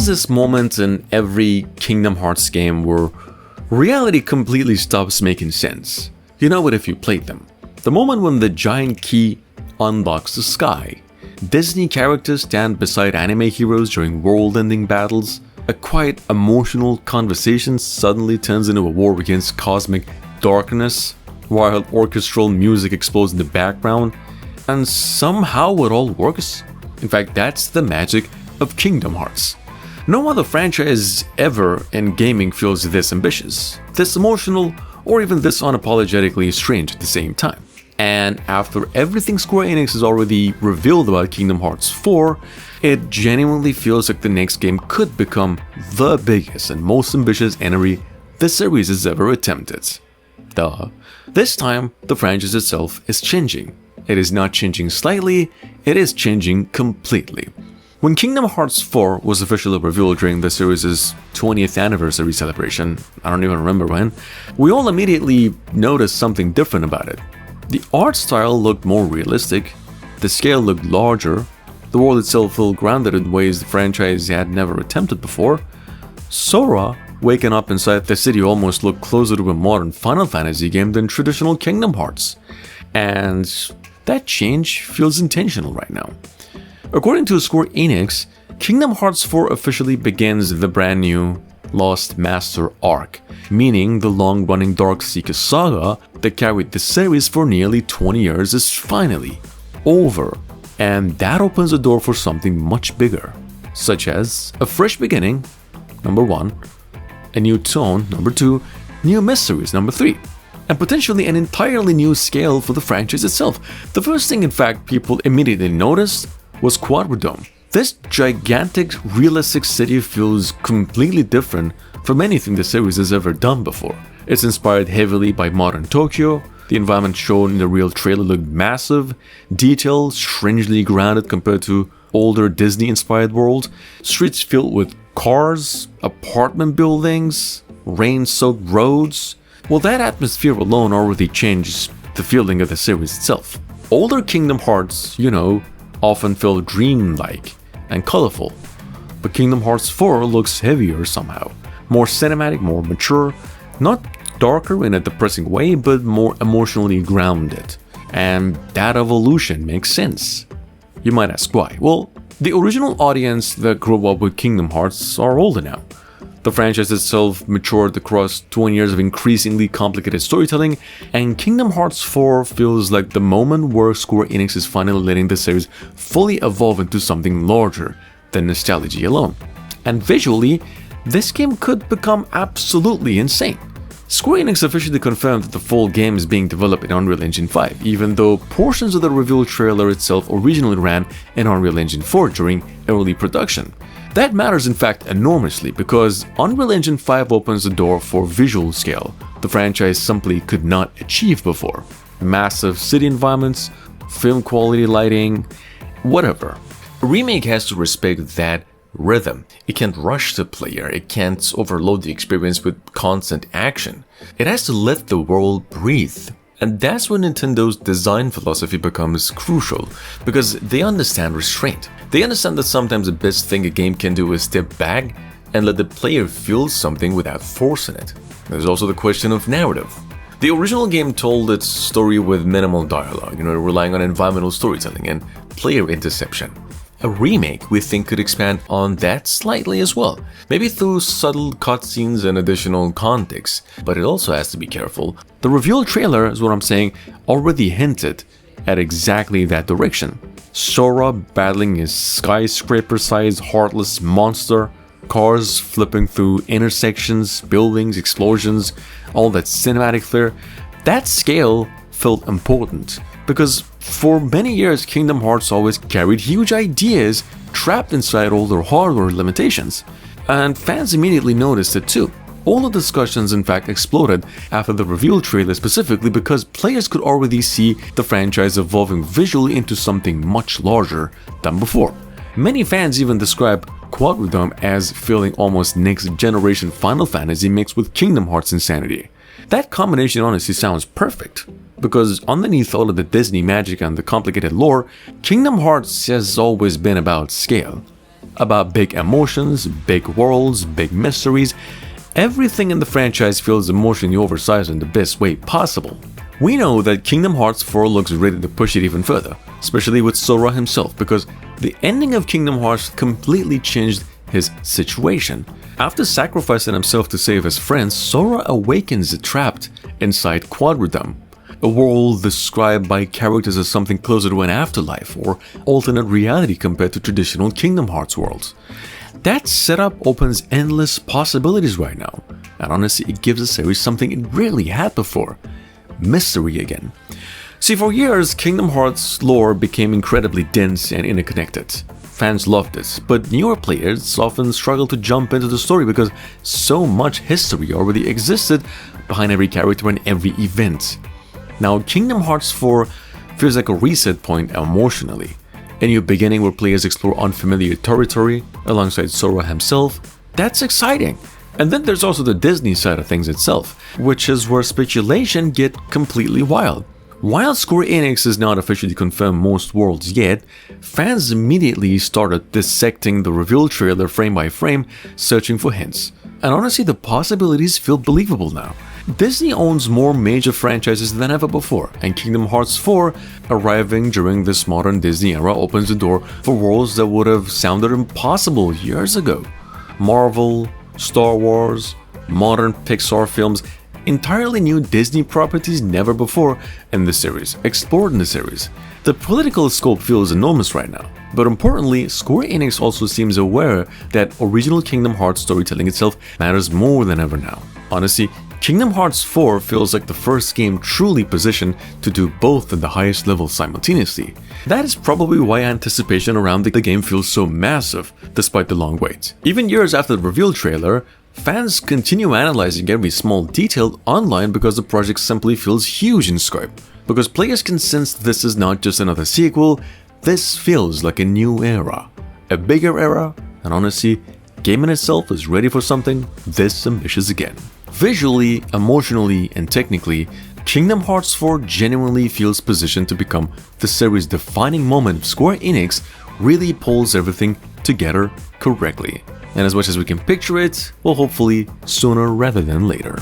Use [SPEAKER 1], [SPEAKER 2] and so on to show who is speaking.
[SPEAKER 1] There's this moment in every Kingdom Hearts game where reality completely stops making sense. You know it if you played them. The moment when the giant key unlocks the sky. Disney characters stand beside anime heroes during world-ending battles. A quiet, emotional conversation suddenly turns into a war against cosmic darkness, while orchestral music explodes in the background, and somehow it all works. In fact, that's the magic of Kingdom Hearts. No other franchise ever in gaming feels this ambitious, this emotional, or even this unapologetically strange at the same time. And after everything Square Enix has already revealed about Kingdom Hearts 4, it genuinely feels like the next game could become the biggest and most ambitious entry the series has ever attempted. This time, the franchise itself is changing. It is not changing slightly, it is changing completely. When Kingdom Hearts 4 was officially revealed during the series' 20th anniversary celebration, I don't even remember when, we all immediately noticed something different about it. The art style looked more realistic, the scale looked larger, the world itself felt grounded in ways the franchise had never attempted before. Sora, waking up inside the city, almost looked closer to a modern Final Fantasy game than traditional Kingdom Hearts. And that change feels intentional right now. According to Square Enix, Kingdom Hearts 4 officially begins the brand new Lost Master arc, meaning the long-running Dark Seeker saga that carried the series for nearly 20 years is finally over. And that opens the door for something much bigger, such as a fresh beginning, number 1, a new tone, number 2, new mysteries, number 3, and potentially an entirely new scale for the franchise itself. The first thing, in fact, people immediately noticed was Quadrodome. This gigantic, realistic city feels completely different from anything the series has ever done before. It's inspired heavily by modern Tokyo. The environment shown in the real trailer looked massive, detailed, strangely grounded compared to older Disney-inspired worlds, streets filled with cars, apartment buildings, rain-soaked roads. Well, that atmosphere alone already changes the feeling of the series itself. Older Kingdom Hearts, often feel dreamlike and colorful, but Kingdom Hearts 4 looks heavier somehow, more cinematic, more mature, not darker in a depressing way, but more emotionally grounded. And that evolution makes sense. You might ask why. Well, the original audience that grew up with Kingdom Hearts are older now. The franchise itself matured across 20 years of increasingly complicated storytelling, and Kingdom Hearts 4 feels like the moment where Square Enix is finally letting the series fully evolve into something larger than nostalgia alone. And visually, this game could become absolutely insane. Square Enix officially confirmed that the full game is being developed in Unreal Engine 5, even though portions of the reveal trailer itself originally ran in Unreal Engine 4 during early production. That matters in fact enormously because Unreal Engine 5 opens the door for visual scale the franchise simply could not achieve before. Massive city environments, film quality lighting, whatever. A remake has to respect that rhythm. It can't rush the player, it can't overload the experience with constant action. It has to let the world breathe. And that's when Nintendo's design philosophy becomes crucial, because they understand restraint. They understand that sometimes the best thing a game can do is step back and let the player feel something without forcing it. There's also the question of narrative. The original game told its story with minimal dialogue, relying on environmental storytelling and player interception. A remake, we think, could expand on that slightly as well, maybe through subtle cutscenes and additional context, but it also has to be careful. The reveal trailer, is what I'm saying, already hinted at exactly that direction. Sora battling a skyscraper-sized heartless monster, cars flipping through intersections, buildings, explosions, all that cinematic flair. That scale felt important, because for many years Kingdom Hearts always carried huge ideas trapped inside older hardware limitations, and fans immediately noticed it too. All the discussions in fact exploded after the reveal trailer, specifically because players could already see the franchise evolving visually into something much larger than before. Many fans even describe Quadrodome as feeling almost next generation Final Fantasy mixed with Kingdom Hearts insanity. That combination honestly sounds perfect, because underneath all of the Disney magic and the complicated lore, Kingdom Hearts has always been about scale. about big emotions, big worlds, big mysteries. Everything in the franchise feels emotionally oversized in the best way possible. We know that Kingdom Hearts 4 looks ready to push it even further, especially with Sora himself, because the ending of Kingdom Hearts completely changed his situation. After sacrificing himself to save his friends, Sora awakens trapped inside Quadridom, a world described by characters as something closer to an afterlife or alternate reality compared to traditional Kingdom Hearts worlds. That setup opens endless possibilities right now, and honestly it gives the series something it rarely had before: mystery again. See, for years, Kingdom Hearts lore became incredibly dense and interconnected. Fans loved it, but newer players often struggle to jump into the story because so much history already existed behind every character and every event. Now, Kingdom Hearts 4 feels like a reset point emotionally. A new beginning where players explore unfamiliar territory alongside Sora himself. That's exciting. And then there's also the Disney side of things itself, which is where speculation get completely wild. While Square Enix has not officially confirmed most worlds yet, fans immediately started dissecting the reveal trailer frame by frame, searching for hints. And honestly, the possibilities feel believable now. Disney owns more major franchises than ever before, and Kingdom Hearts 4 arriving during this modern Disney era opens the door for worlds that would have sounded impossible years ago. Marvel, Star Wars, modern Pixar films, entirely new Disney properties never before in the series, explored in the series. The political scope feels enormous right now, but importantly, Square Enix also seems aware that original Kingdom Hearts storytelling itself matters more than ever now. Honestly, Kingdom Hearts 4 feels like the first game truly positioned to do both at the highest level simultaneously. That is probably why anticipation around the game feels so massive, despite the long wait. Even years after the reveal trailer, fans continue analyzing every small detail online because the project simply feels huge in scope. Because players can sense this is not just another sequel, this feels like a new era. A bigger era, and honestly, gaming itself is ready for something this ambitious again. Visually, emotionally, and technically, Kingdom Hearts 4 genuinely feels positioned to become the series' defining moment. Square Enix really pulls everything together correctly. And as much as we can picture it, well, hopefully sooner rather than later.